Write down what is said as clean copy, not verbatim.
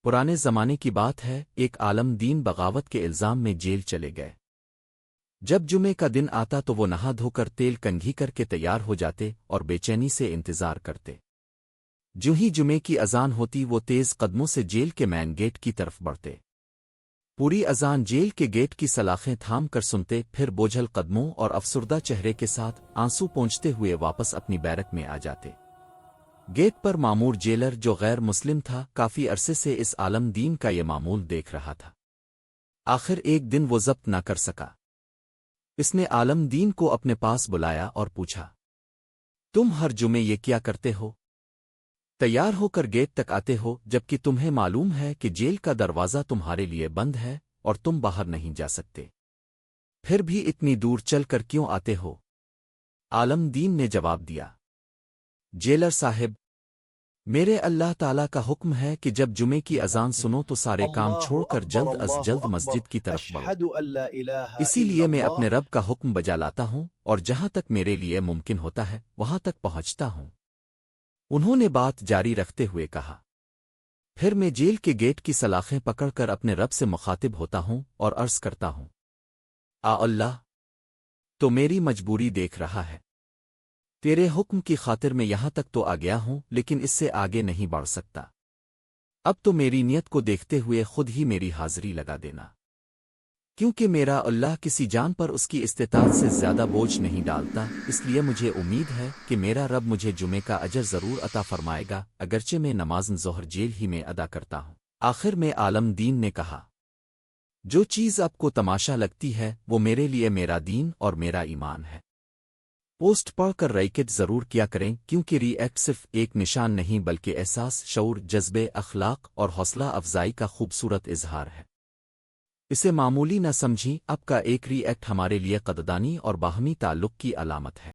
پرانے زمانے کی بات ہے، ایک عالم دین بغاوت کے الزام میں جیل چلے گئے۔ جب جمعے کا دن آتا تو وہ نہا دھو کر تیل کنگھی کر کے تیار ہو جاتے اور بے چینی سے انتظار کرتے۔ جو ہی جمعے کی اذان ہوتی وہ تیز قدموں سے جیل کے مین گیٹ کی طرف بڑھتے۔ پوری اذان جیل کے گیٹ کی سلاخیں تھام کر سنتے، پھر بوجھل قدموں اور افسردہ چہرے کے ساتھ آنسو پونچھتے ہوئے واپس اپنی بیرک میں آ جاتے۔ گیٹ پر مامور جیلر جو غیر مسلم تھا، کافی عرصے سے اس عالم دین کا یہ معمول دیکھ رہا تھا۔ آخر ایک دن وہ ضبط نہ کر سکا۔ اس نے عالم دین کو اپنے پاس بلایا اور پوچھا، تم ہر جمعے یہ کیا کرتے ہو؟ تیار ہو کر گیٹ تک آتے ہو جبکہ تمہیں معلوم ہے کہ جیل کا دروازہ تمہارے لیے بند ہے اور تم باہر نہیں جا سکتے، پھر بھی اتنی دور چل کر کیوں آتے ہو؟ عالم دین نے جواب دیا، جیلر صاحب، میرے اللہ تعالیٰ کا حکم ہے کہ جب جمعے کی اذان سنو تو سارے کام چھوڑ کر جلد از جلد مسجد کی طرف بڑھو۔ اسی لیے میں اپنے رب کا حکم بجا لاتا ہوں اور جہاں تک میرے لیے ممکن ہوتا ہے وہاں تک پہنچتا ہوں۔ انہوں نے بات جاری رکھتے ہوئے کہا، پھر میں جیل کے گیٹ کی سلاخیں پکڑ کر اپنے رب سے مخاطب ہوتا ہوں اور عرض کرتا ہوں، اللہ تو میری مجبوری دیکھ رہا ہے، تیرے حکم کی خاطر میں یہاں تک تو آ گیا ہوں لیکن اس سے آگے نہیں بڑھ سکتا۔ اب تو میری نیت کو دیکھتے ہوئے خود ہی میری حاضری لگا دینا، کیونکہ میرا اللہ کسی جان پر اس کی استطاعت سے زیادہ بوجھ نہیں ڈالتا، اس لیے مجھے امید ہے کہ میرا رب مجھے جمعے کا اجر ضرور عطا فرمائے گا، اگرچہ میں نماز ظہر جیل ہی میں ادا کرتا ہوں۔ آخر میں عالم دین نے کہا، جو چیز آپ کو تماشا لگتی ہے وہ میرے لیے میرا دین اور میرا ایمان ہے۔ پوسٹ پڑھ کر ریکٹ ضرور کیا کریں، کیونکہ ری ایکٹ صرف ایک نشان نہیں بلکہ احساس، شعور، جذبے، اخلاق اور حوصلہ افزائی کا خوبصورت اظہار ہے۔ اسے معمولی نہ سمجھیں، اب کا ایک ری ایکٹ ہمارے لیے قدردانی اور باہمی تعلق کی علامت ہے۔